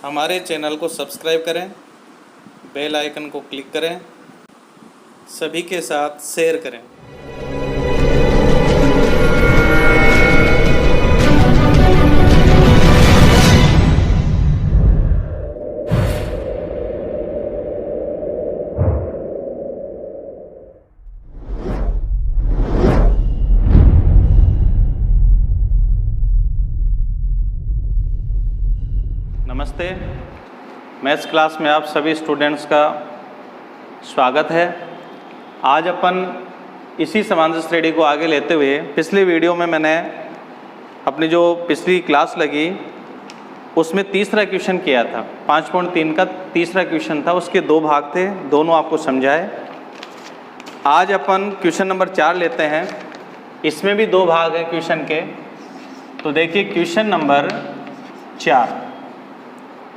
हमारे चैनल को सब्सक्राइब करें, बेल आइकन को क्लिक करें, सभी के साथ शेयर करें। नमस्ते, मैथ्स क्लास में आप सभी स्टूडेंट्स का स्वागत है। आज अपन इसी समांतर श्रेणी को आगे लेते हुए पिछले वीडियो में मैंने अपनी जो पिछली क्लास लगी उसमें तीसरा क्वेश्चन किया था। 5.3 का तीसरा क्वेश्चन था, उसके दो भाग थे, दोनों आपको समझाए। आज अपन क्वेश्चन नंबर 4 लेते हैं, इसमें भी दो भाग हैं क्वेश्चन के। तो देखिए क्वेश्चन नंबर 4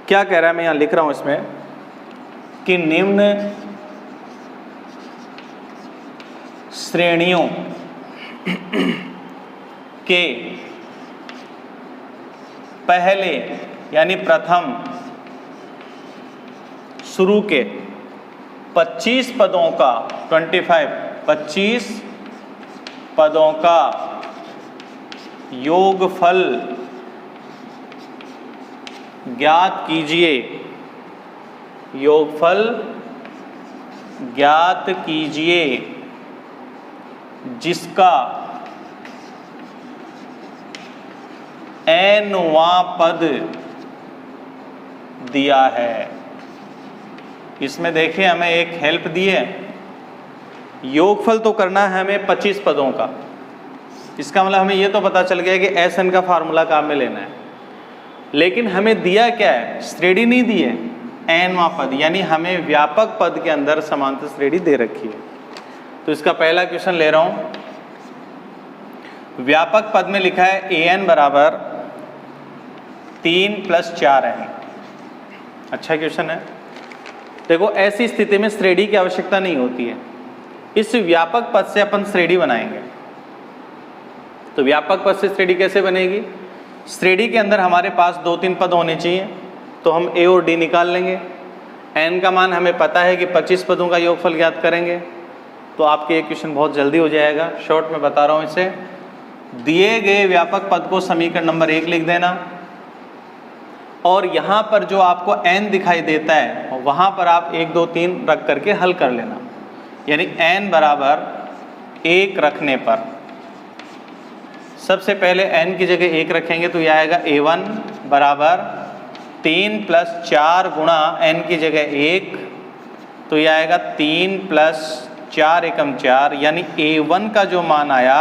क्या कह रहा है, मैं यहाँ लिख रहा हूँ इसमें कि निम्न श्रेणियों के पहले यानी प्रथम शुरू के 25 पदों का 25 पदों का योगफल ज्ञात कीजिए। योगफल ज्ञात कीजिए जिसका nवां पद दिया है। इसमें देखिए हमें एक हेल्प दी है, योगफल तो करना है हमें 25 पदों का। इसका मतलब हमें ये तो पता चल गया कि SN का फार्मूला काम में लेना है, लेकिन हमें दिया क्या है, श्रेणी नहीं दी है, nवां पद, यानी हमें व्यापक पद के अंदर समांतर श्रेणी दे रखी है। तो इसका पहला क्वेश्चन ले रहा हूं। व्यापक पद में लिखा है an बराबर 3 + 4n। अच्छा क्वेश्चन है। देखो ऐसी स्थिति में श्रेणी की आवश्यकता नहीं होती है, इस व्यापक पद से अपन श्रेणी बनाएंगे। तो व्यापक पद से श्रेणी कैसे बनेगी? श्रेणी के अंदर हमारे पास 2-3 पद होने चाहिए, तो हम a और d निकाल लेंगे। n का मान हमें पता है कि 25 पदों का योगफल ज्ञात करेंगे, तो आपके ये क्वेश्चन बहुत जल्दी हो जाएगा। शॉर्ट में बता रहा हूँ इसे। दिए गए व्यापक पद को समीकरण नंबर 1 लिख देना, और यहाँ पर जो आपको n दिखाई देता है वहाँ पर आप 1, 2, 3 रख करके हल कर लेना। यानी n बराबर 1 रखने पर सबसे पहले n की जगह 1 रखेंगे तो यह आएगा a1 बराबर 3 + 4 गुणा n की जगह 1, तो यह आएगा 3 + 4 एकम 4, यानी a1 का जो मान आया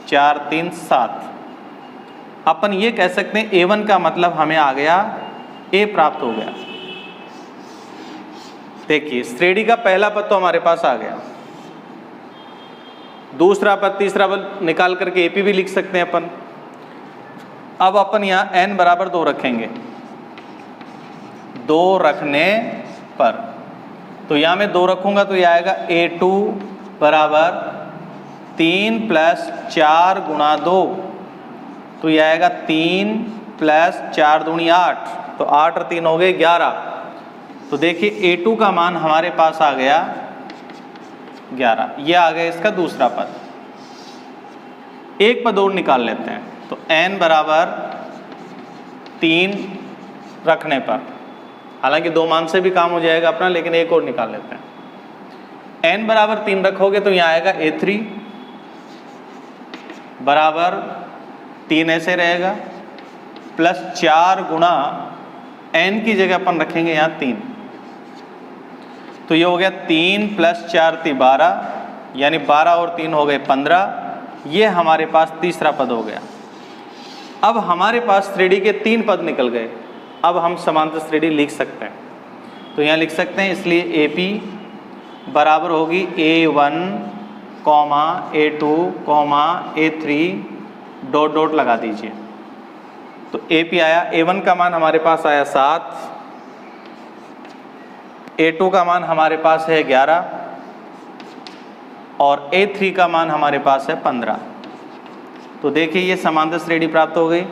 4, 3, 7। अपन ये कह सकते हैं a1 का मतलब हमें आ गया a प्राप्त हो गया। देखिए श्रेणी का पहला पद तो हमारे पास आ गया, दूसरा पद तीसरा पद निकाल करके AP भी लिख सकते हैं अपन। अब अपन यहाँ n बराबर 2 रखेंगे, 2 रखने पर तो यहाँ मैं 2 रखूंगा तो यह आएगा a2 बराबर 3 + 4 गुणा 2, तो यह आएगा 3 + 4 दूनी 8, तो 8 और 3 हो गए 11। तो देखिए a2 का मान हमारे पास आ गया 11। ये आ गया इसका दूसरा पद। एक पद और निकाल लेते हैं, तो n बराबर 3 रखने पर, हालांकि 2 मान से भी काम हो जाएगा अपना, लेकिन एक और निकाल लेते हैं। n बराबर 3 रखोगे तो यहाँ आएगा a3 बराबर 3 ऐसे रहेगा, प्लस 4 गुणा n की जगह अपन रखेंगे यहाँ 3, तो ये हो गया 3 + 4 = 12, यानी 12 और 3 हो गए 15। ये हमारे पास तीसरा पद हो गया। अब हमारे पास श्रेणी के 3 पद निकल गए। अब हम समांतर श्रेणी लिख सकते हैं, तो यहाँ लिख सकते हैं, इसलिए AP बराबर होगी a1, a2, a3 dot dot लगा दीजिए। तो AP आया, a1 का मान हमारे पास आया 7, a2 का मान हमारे पास है 11 और a3 का मान हमारे पास है 15। तो देखिए ये समांतर श्रेणी प्राप्त हो गई।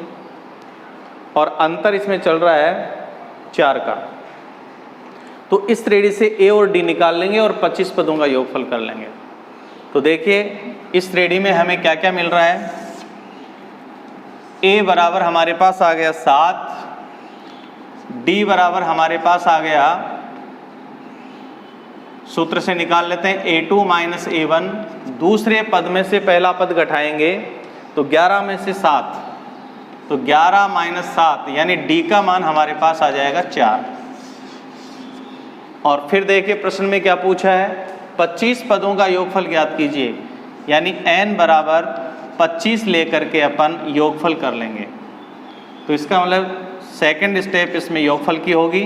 और अंतर इसमें चल रहा है 4 का। तो इस श्रेणी से ए और डी निकाल लेंगे और 25 पदों का योगफल कर लेंगे। तो देखिए इस श्रेणी में हमें क्या क्या मिल रहा है। ए बराबर हमारे पास आ गया 7, डी बराबर हमारे पास आ गया, सूत्र से निकाल लेते हैं A2 माइनस A1। दूसरे पद में से पहला पद घटाएंगे तो 11 में से 7, तो 11 माइनस 7 यानी डी का मान हमारे पास आ जाएगा 4। और फिर देखिए प्रश्न में क्या पूछा है, 25 पदों का योगफल ज्ञात कीजिए, यानी n बराबर 25 लेकर के अपन योगफल कर लेंगे। तो इसका मतलब सेकंड स्टेप इसमें योगफल की होगी।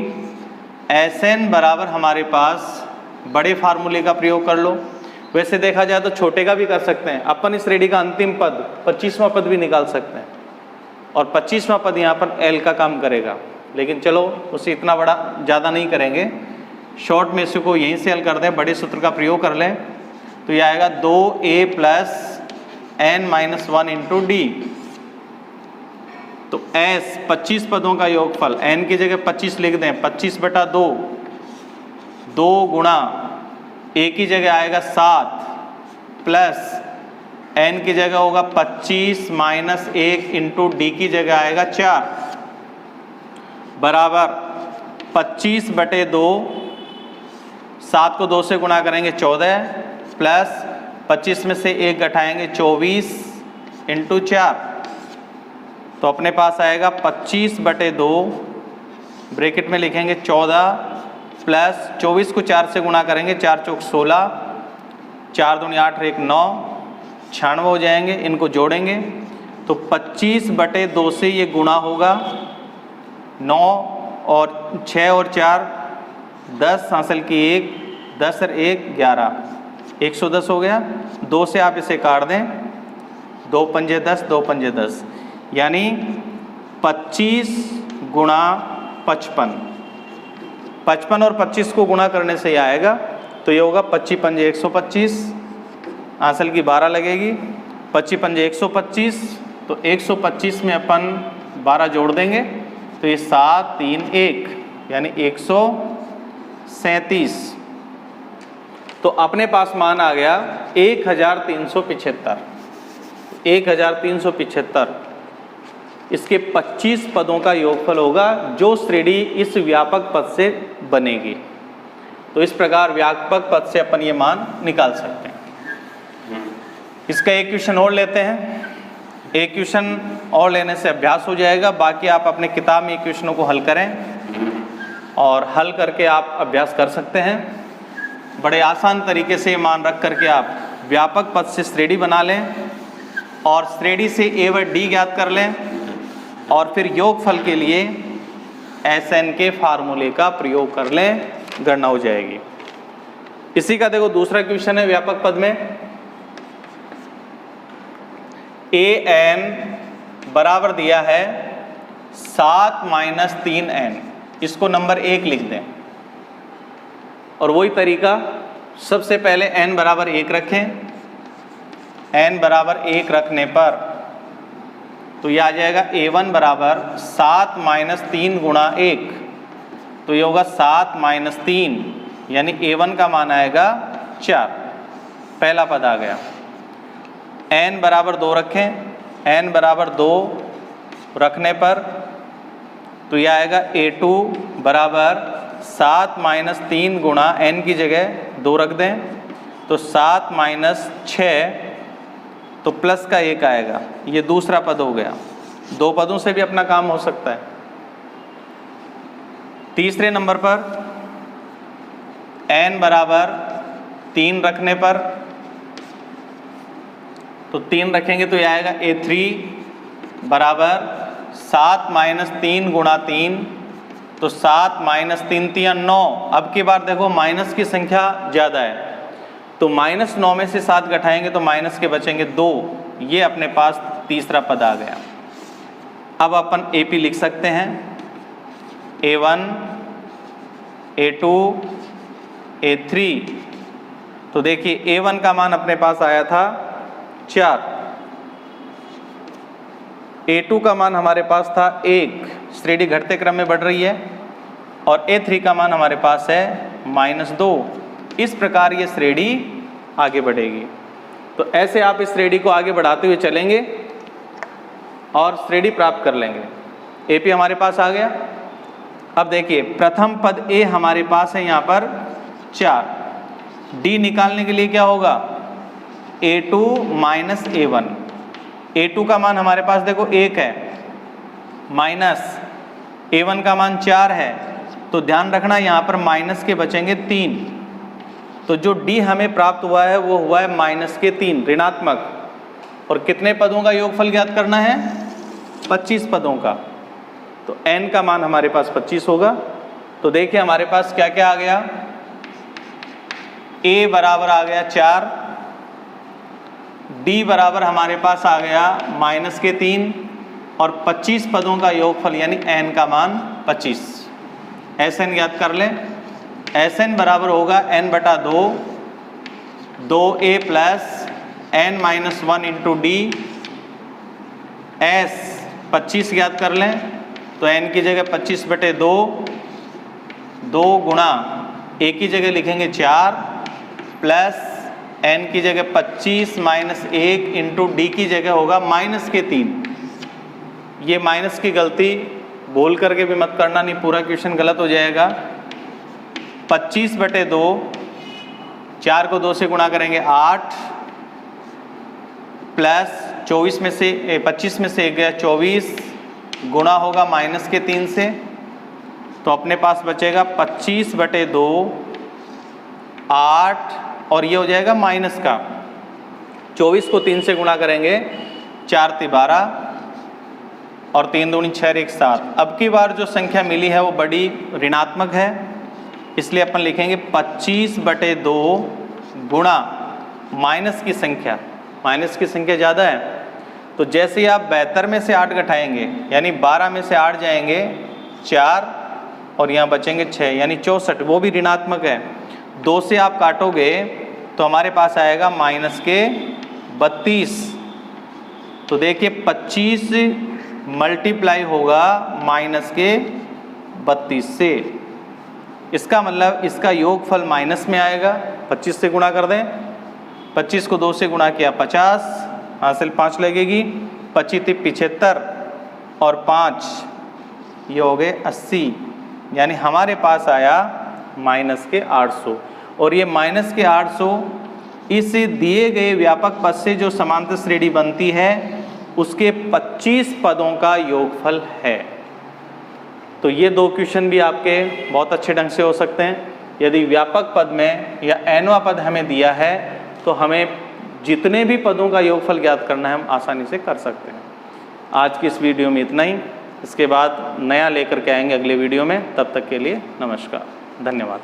Sn बराबर हमारे पास बड़े फार्मूले का प्रयोग कर लो। वैसे देखा जाए तो छोटे का भी कर सकते हैं, अपन इस श्रेणी का अंतिम पद 25वां पद भी निकाल सकते हैं और 25वां पद यहाँ पर L का काम करेगा। लेकिन चलो उसे इतना बड़ा ज़्यादा नहीं करेंगे, शॉर्ट में इसी को यहीं से हल कर दें, बड़े सूत्र का प्रयोग कर लें। तो यह आएगा 2a plus n minus 1 into D. तो S 25 पदों का योगफल, n की जगह 25 लिख दें, 25 बटा 2, 2 गुणा a की जगह आएगा 7 प्लस n की जगह होगा 25 माइनस 1 इंटू डी की जगह आएगा 4 बराबर 25 बटे 2, 7 को 2 से गुणा करेंगे 14 प्लस 25 में से 1 घटाएंगे 24 इंटू 4। तो अपने पास आएगा 25 बटे 2, ब्रैकेट में लिखेंगे 14 प्लस 24 को 4 से गुणा करेंगे, 4 चौक 16, 4 दूनी 8 और 1 9, 96 हो जाएंगे। इनको जोड़ेंगे तो 25 बटे 2 से ये गुणा होगा, 9 और 6 और 4 10 हासिल की 1, 10 और 1 11, 110 हो गया। 2 से आप इसे काट दें, 2 पंजे 10, 2 पंजे 10, यानी 25 गुणा 55। 55 और 25 को गुणा करने से ये आएगा, तो ये होगा 25 पंजे 125, हासिल की 12 लगेगी, 25 पंजे 125, तो 125 में अपन 12 जोड़ देंगे तो ये 7 3 1 यानी 137। तो अपने पास मान आ गया 1375। 1375 इसके 25 पदों का योगफल होगा जो श्रेणी इस व्यापक पद से बनेगी। तो इस प्रकार व्यापक पद से अपन ये मान निकाल सकते हैं। इसका एक क्वेश्चन और लेते हैं, एक क्वेश्चन और लेने से अभ्यास हो जाएगा। बाकी आप अपने किताब में क्वेश्चनों को हल करें और हल करके आप अभ्यास कर सकते हैं। बड़े आसान तरीके से मान रख करके आप व्यापक पद से श्रेणी बना लें और श्रेणी से a व d ज्ञात कर लें और फिर योगफल के लिए Sn के फार्मूले का प्रयोग कर लें, गणना हो जाएगी। इसी का देखो दूसरा क्वेश्चन है व्यापक पद में, an बराबर दिया है 7 माइनस 3n, इसको नंबर 1 लिख दें। और वही तरीका, सबसे पहले n बराबर 1 रखें, n बराबर 1 रखने पर तो यह आ जाएगा a1 बराबर 7 माइनस 3 गुणा 1, तो ये होगा 7 माइनस 3 यानी a1 का मान आएगा 4, पहला पद आ गया। n बराबर 2 रखें, n बराबर 2 रखने पर तो यह आएगा a2 बराबर 7 माइनस 3 गुणा n की जगह 2 रख दें तो 7 माइनस 6, तो प्लस का 1 आएगा, ये दूसरा पद हो गया। 2 पदों से भी अपना काम हो सकता है। तीसरे नंबर पर n बराबर 3 रखने पर तो 3 रखेंगे तो यह आएगा a3 बराबर 7 माइनस 3 गुणा 3, तो 7 माइनस 3 3 9। अब की बार देखो माइनस की संख्या ज़्यादा है तो माइनस 9 में से 7 घटाएंगे तो माइनस के बचेंगे 2, ये अपने पास तीसरा पद आ गया। अब अपन AP लिख सकते हैं, A1 A2 A3। तो देखिए A1 का मान अपने पास आया था 4, A2 का मान हमारे पास था 1, श्रेणी घटते क्रम में बढ़ रही है, और A3 का मान हमारे पास है -2। इस प्रकार ये श्रेणी आगे बढ़ेगी। तो ऐसे आप इस श्रेणी को आगे बढ़ाते हुए चलेंगे और श्रेणी प्राप्त कर लेंगे। AP हमारे पास आ गया। अब देखिए प्रथम पद A हमारे पास है यहाँ पर 4, D निकालने के लिए क्या होगा A2 माइनस A1। A2 का मान हमारे पास देखो 1 है, माइनस A1 का मान 4 है, तो ध्यान रखना यहाँ पर माइनस के बचेंगे 3। तो जो D हमें प्राप्त हुआ है वो हुआ है -3 ऋणात्मक। और कितने पदों का योगफल ज्ञात करना है 25 पदों का। तो n का मान हमारे पास 25 होगा। तो देखिए हमारे पास क्या क्या आ गया, A बराबर आ गया 4, D बराबर हमारे पास आ गया -3 और 25 पदों का योगफल यानी n का मान 25। Sn ज्ञात कर लें। Sn बराबर होगा n/2, 2a plus n-1 into D. S 25 ज्ञात कर लें, तो n की जगह 25/2, 2 गुणा a की जगह लिखेंगे 4 प्लस n की जगह 25 -1 इंटू डी की जगह होगा -3। ये माइनस की गलती बोल करके भी मत करना, नहीं पूरा क्वेश्चन गलत हो जाएगा। 25/2, 4 को 2 से गुणा करेंगे 8 प्लस 24 में से 25 में से 1 गया 24, गुणा होगा -3 से, तो अपने पास बचेगा 25/2 8 और ये हो जाएगा माइनस का। 24 को 3 से गुणा करेंगे 4 × 12 और 3 दूनी 6 1 7। अब की बार जो संख्या मिली है वो बड़ी ऋणात्मक है, इसलिए अपन लिखेंगे 25/2 गुणा माइनस की संख्या। माइनस की संख्या ज़्यादा है, तो जैसे ही आप 72 में से 8 घटाएंगे यानी 12 में से 8 जाएंगे 4 और यहाँ बचेंगे 6 यानी 64, वो भी ऋणात्मक है। 2 से आप काटोगे तो हमारे पास आएगा -32। तो देखिए 25 मल्टीप्लाई होगा -32 से, इसका मतलब इसका योगफल माइनस में आएगा। 25 से गुणा कर दें, 25 को 2 से गुणा किया 50, हासिल 5 लगेगी, 25 75 और 5 ये हो गए 80, यानी हमारे पास आया -800। और ये -800 इस दिए गए व्यापक पद से जो समांतर श्रेणी बनती है उसके 25 पदों का योगफल है। तो ये 2 क्वेश्चन भी आपके बहुत अच्छे ढंग से हो सकते हैं। यदि व्यापक पद में या nवां पद हमें दिया है तो हमें जितने भी पदों का योगफल ज्ञात करना है हम आसानी से कर सकते हैं। आज की इस वीडियो में इतना ही, इसके बाद नया लेकर के आएंगे अगले वीडियो में। तब तक के लिए नमस्कार, धन्यवाद।